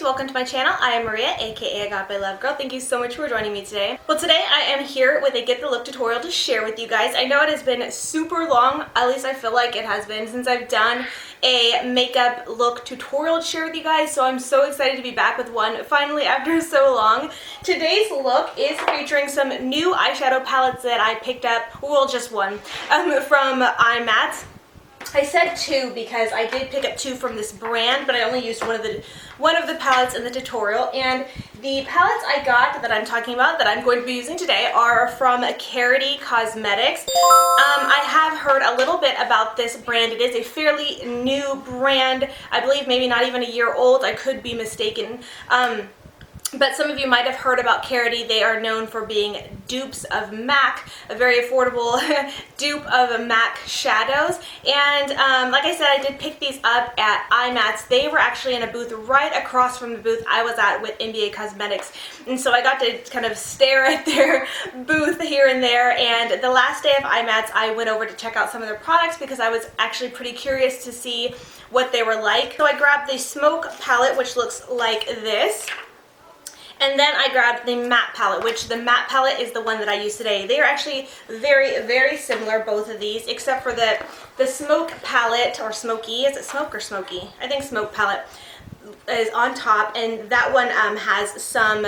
welcome to my channel. I am Maria, aka agapelovegirl. Thank you so much for joining me today. Well, today I am here with a Get the Look tutorial to share with you guys. I know it has been super long, at least I feel like it has been, since I've done a makeup look tutorial to share with you guys, so I'm so excited to be back with one finally after so long. Today's look is featuring some new eyeshadow palettes that I picked up, well, just one, from Ebates. I said two because I did pick up two from this brand, but I only used one of the palettes in the tutorial. And the palettes I got that I'm talking about, that I'm going to be using today, are from Karity Cosmetics. I have heard a little bit about this brand. It is a fairly new brand. I believe maybe not even a year old. I could be mistaken. But some of you might have heard about Karity. They are known for being dupes of MAC, a very affordable dupe of MAC shadows. And like I said, I did pick these up at Ebates. They were actually in a booth right across from the booth I was at with NBA Cosmetics. And so I got to kind of stare at their booth here and there. And the last day of Ebates, I went over to check out some of their products because I was actually pretty curious to see what they were like. So I grabbed the Smoke palette, which looks like this. And then I grabbed the matte palette, which the matte palette is the one that I use today. They are actually very, very similar, both of these, except for the Smoke palette, or Smoky, is it Smoke or Smoky? I think Smoke palette is on top, and that one has some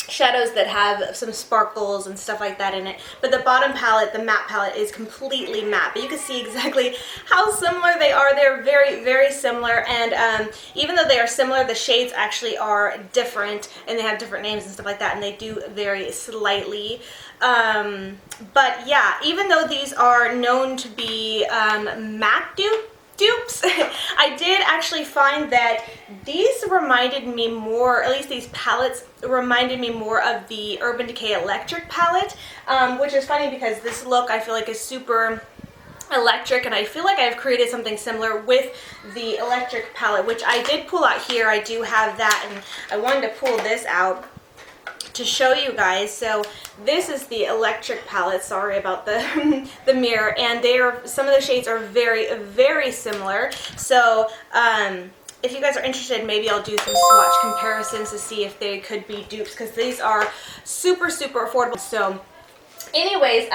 shadows that have some sparkles and stuff like that in it. But the bottom palette, the matte palette, is completely matte. But you can see exactly how similar they are. They're very, very similar. And even though they are similar, the shades actually are different. And they have different names and stuff like that. And they do vary slightly. But yeah, even though these are known to be MAC dupes, I did actually find that these reminded me more, at least these palettes reminded me more of the Urban Decay Electric palette, which is funny because this look I feel like is super electric, and I feel like I've created something similar with the electric palette, which I did pull out here. I do have that, and I wanted to pull this out to show you guys. So this is the electric palette. Sorry about the the mirror. And they are, some of the shades are very, very similar. So if you guys are interested, maybe I'll do some swatch comparisons to see if they could be dupes, because these are super, super affordable. So anyways,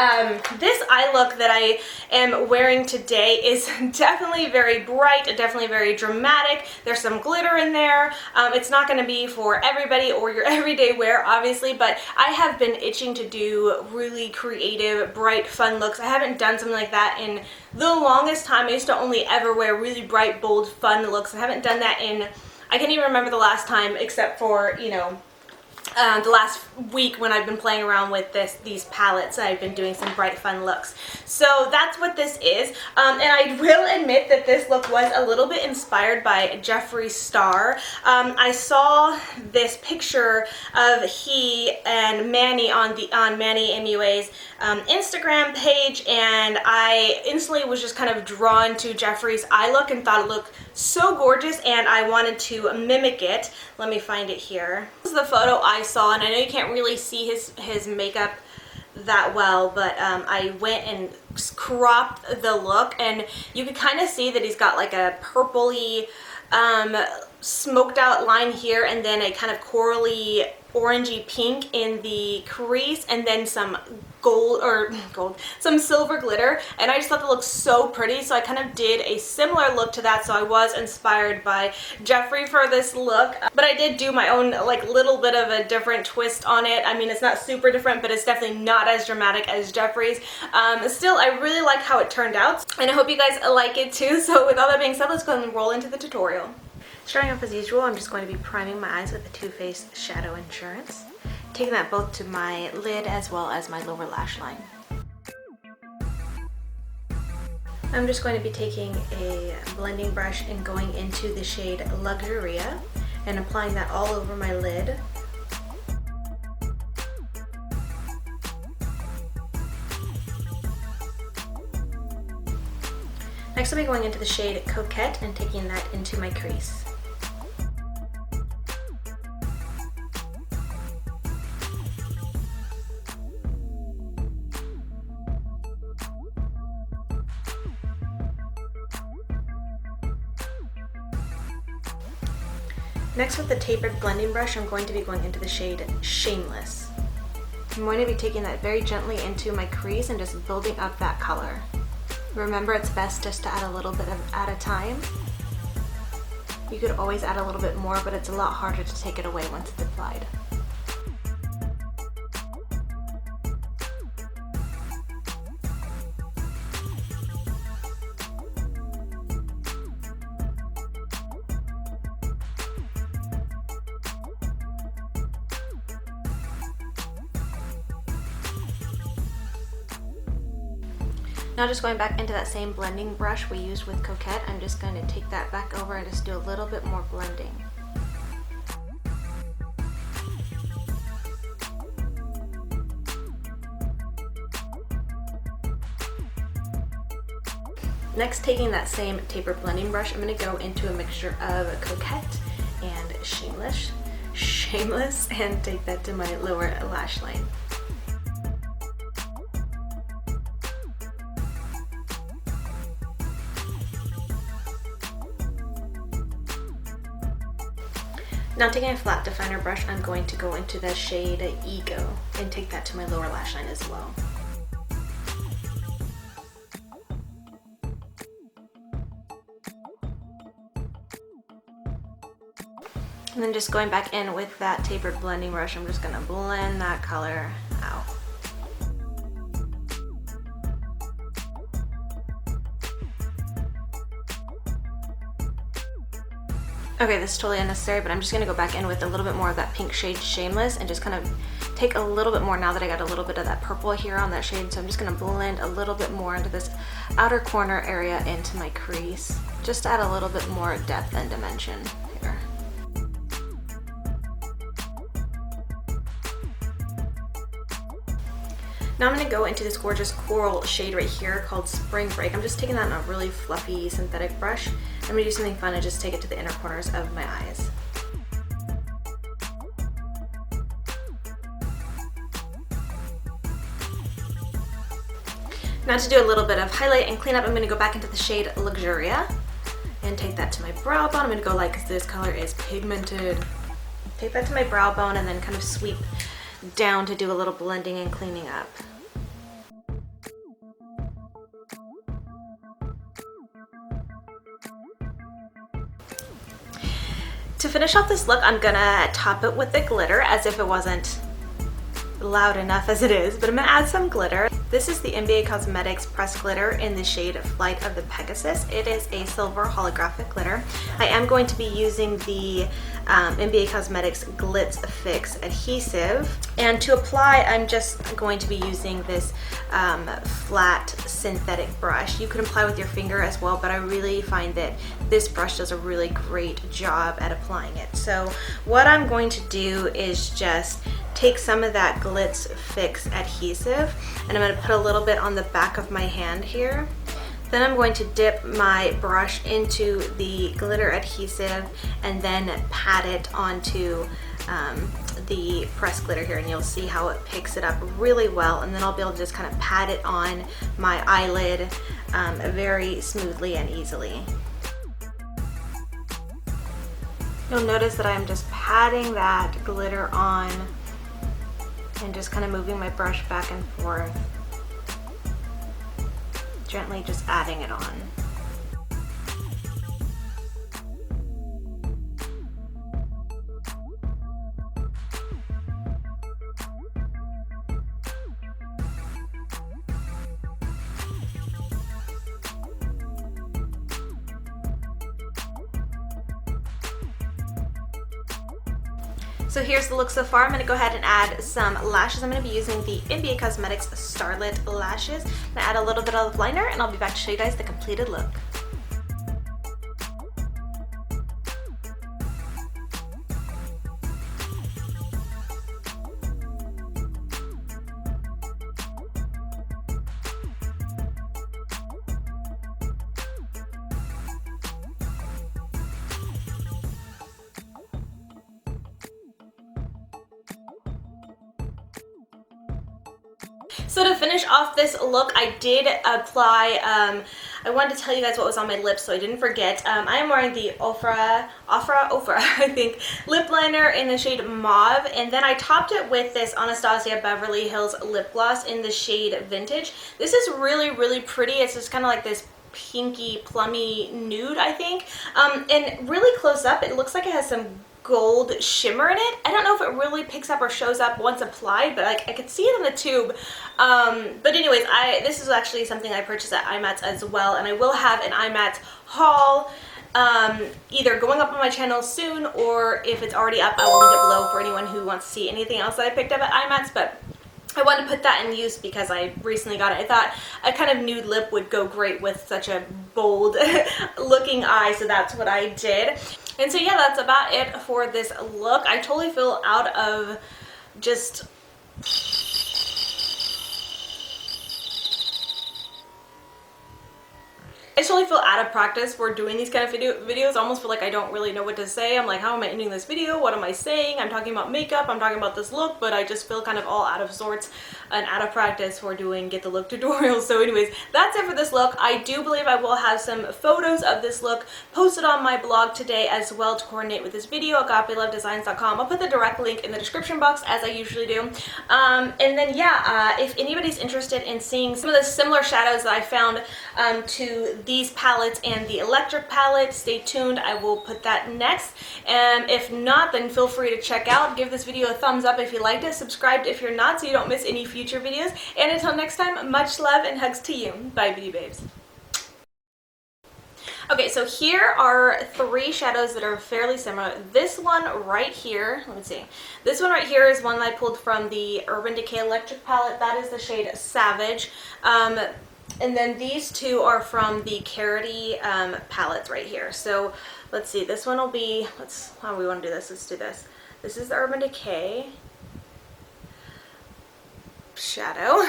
this eye look that I am wearing today is definitely very bright, definitely very dramatic. There's some glitter in there. It's not going to be for everybody or your everyday wear, obviously, but I have been itching to do really creative, bright, fun looks. I haven't done something like that in the longest time. I used to only ever wear really bright, bold, fun looks. I haven't done that in, I can't even remember the last time, except for, you know, the last week when I've been playing around with these palettes. I've been doing some bright, fun looks. So that's what this is. And I will admit that this look was a little bit inspired by Jeffree Star. I saw this picture of he and Manny on Manny MUA's Instagram page, and I instantly was just kind of drawn to Jeffree's eye look and thought it looked so gorgeous, and I wanted to mimic it. Let me find it here. This is the photo I saw, and I know you can't really see his makeup that well, but I went and cropped the look, and you can kind of see that he's got like a purpley smoked out line here, and then a kind of corally orangey pink in the crease, and then some some silver glitter. And I just thought it looked so pretty, so I kind of did a similar look to that. So I was inspired by Jeffree for this look, but I did do my own like little bit of a different twist on it. I mean, it's not super different, but it's definitely not as dramatic as Jeffree's. Still, I really like how it turned out, and I hope you guys like it too. So with all that being said, let's go ahead and roll into the tutorial. Starting off as usual, I'm just going to be priming my eyes with the Too Faced Shadow Insurance, taking that both to my lid as well as my lower lash line. I'm just going to be taking a blending brush and going into the shade Luxuria and applying that all over my lid. Next I'll be going into the shade Coquet and taking that into my crease. Next, with the tapered blending brush, I'm going to be going into the shade Shameless. I'm going to be taking that very gently into my crease and just building up that color. Remember, it's best just to add a little bit at a time. You could always add a little bit more, but it's a lot harder to take it away once it's applied. Now just going back into that same blending brush we used with Coquet, I'm just going to take that back over and just do a little bit more blending. Next, taking that same tapered blending brush, I'm going to go into a mixture of Coquet and Shameless, and take that to my lower lash line. Now taking a flat definer brush, I'm going to go into the shade Ego and take that to my lower lash line as well. And then just going back in with that tapered blending brush, I'm just going to blend that color out. Okay, this is totally unnecessary, but I'm just gonna go back in with a little bit more of that pink shade Shameless and just kind of take a little bit more now that I got a little bit of that purple here on that shade. So I'm just gonna blend a little bit more into this outer corner area into my crease. Just to add a little bit more depth and dimension here. Now I'm going to go into this gorgeous coral shade right here called Spring Break. I'm just taking that on a really fluffy synthetic brush. I'm going to do something fun and just take it to the inner corners of my eyes. Now to do a little bit of highlight and cleanup, I'm going to go back into the shade Luxuria and take that to my brow bone. I'm going to go light because this color is pigmented. Take that to my brow bone and then kind of sweep down to do a little blending and cleaning up. To finish off this look, I'm gonna top it with the glitter as if it wasn't loud enough as it is, but I'm gonna add some glitter. This is the NBA Cosmetics pressed glitter in the shade Flight of the Pegasus. It is a silver holographic glitter. I am going to be using the NBA Cosmetics Glitz Fix Adhesive, and to apply I'm just going to be using this flat synthetic brush. You can apply with your finger as well, but I really find that this brush does a really great job at applying it. So what I'm going to do is just take some of that Glitz Fix Adhesive and I'm going to put a little bit on the back of my hand here. Then I'm going to dip my brush into the glitter adhesive and then pat it onto the pressed glitter here, and you'll see how it picks it up really well, and then I'll be able to just kind of pat it on my eyelid very smoothly and easily. You'll notice that I'm just patting that glitter on and just kind of moving my brush back and forth, gently just adding it on. So here's the look so far. I'm going to go ahead and add some lashes. I'm going to be using the NBA Cosmetics Starlet lashes. I'm going to add a little bit of liner and I'll be back to show you guys the completed look. So to finish off this look, I did apply I wanted to tell you guys what was on my lips so I didn't forget. I am wearing the Ofra, I think, lip liner in the shade Mauve, and then I topped it with this Anastasia Beverly Hills lip gloss in the shade Vintage. This is really, really pretty. It's just kind of like this pinky, plummy nude, I think. And really close up, it looks like it has some gold shimmer in it. I don't know if it really picks up or shows up once applied, but like I could see it in the tube. But anyways, this is actually something I purchased at Eyeshadow as well, and I will have an Eyeshadow haul either going up on my channel soon, or if it's already up, I will link it below for anyone who wants to see anything else that I picked up at Eyeshadow. But I wanted to put that in use because I recently got it. I thought a kind of nude lip would go great with such a bold looking eye, so that's what I did. And so yeah, that's about it for this look. I totally feel out of just... I totally feel out of practice for doing these kind of videos. I almost feel like I don't really know what to say. I'm like, how am I ending this video? What am I saying? I'm talking about makeup, I'm talking about this look, but I just feel kind of all out of sorts and out of practice for doing Get the Look tutorials. So anyways, that's it for this look. I do believe I will have some photos of this look posted on my blog today as well to coordinate with this video, agapelovedesigns.com. I'll put the direct link in the description box as I usually do. And then yeah, if anybody's interested in seeing some of the similar shadows that I found to these palettes and the electric palette, stay tuned. I will put that next. And if not, then feel free to check out. Give this video a thumbs up if you liked it. Subscribe if you're not so you don't miss any future videos. And until next time, much love and hugs to you. Bye, beauty babes. Okay, so here are 3 shadows that are fairly similar. This one right here, let me see. This one right here is one that I pulled from the Urban Decay Electric palette. That is the shade Savage. And then these 2 are from the Karity palettes right here. So let's see, this one will be, how do we want to do this? Let's do this. This is the Urban Decay shadow.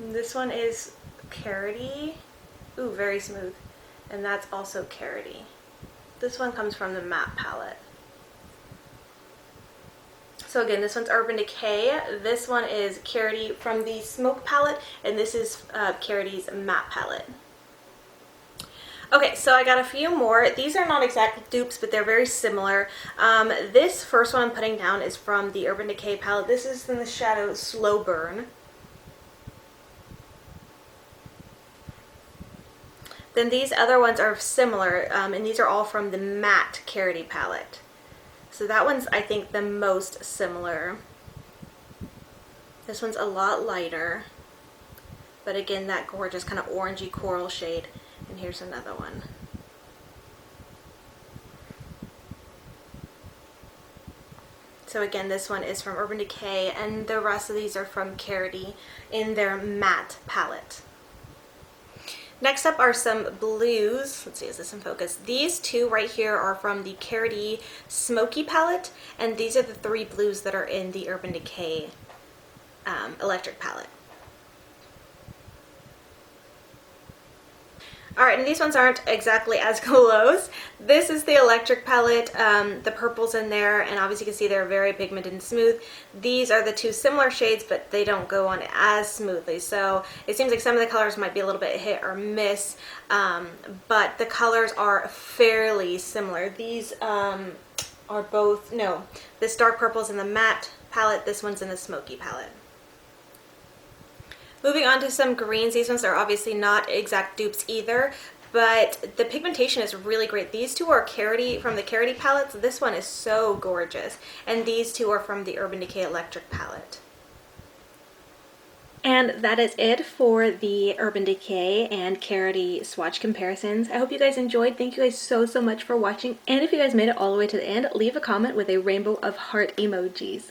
And this one is Karity. Ooh, very smooth. And that's also Karity. This one comes from the matte palette. So again, this one's Urban Decay. This one is Karity from the Smoke palette, and this is Karity's matte palette. Okay, so I got a few more. These are not exact dupes, but they're very similar. This first one I'm putting down is from the Urban Decay palette. This is in the shadow Slow Burn. Then these other ones are similar, and these are all from the matte Karity palette. So that one's, I think, the most similar. This one's a lot lighter, but again, that gorgeous kind of orangey coral shade. And here's another one. So again, this one is from Urban Decay, and the rest of these are from Karity in their matte palette. Next up are some blues. Let's see, is this in focus? These 2 right here are from the Karity Smoky palette, and these are the 3 blues that are in the Urban Decay Electric palette. Alright, and these ones aren't exactly as close. This is the electric palette, the purple's in there, and obviously you can see they're very pigmented and smooth. These are the 2 similar shades, but they don't go on as smoothly. So it seems like some of the colors might be a little bit hit or miss, but the colors are fairly similar. These are both, no, this dark purple's in the matte palette, this one's in the smoky palette. Moving on to some greens. These ones are obviously not exact dupes either, but the pigmentation is really great. These 2 are Karity from the Karity palettes. This one is so gorgeous, and these 2 are from the Urban Decay Electric palette. And that is it for the Urban Decay and Karity swatch comparisons. I hope you guys enjoyed. Thank you guys so much for watching. And if you guys made it all the way to the end, leave a comment with a rainbow of heart emojis.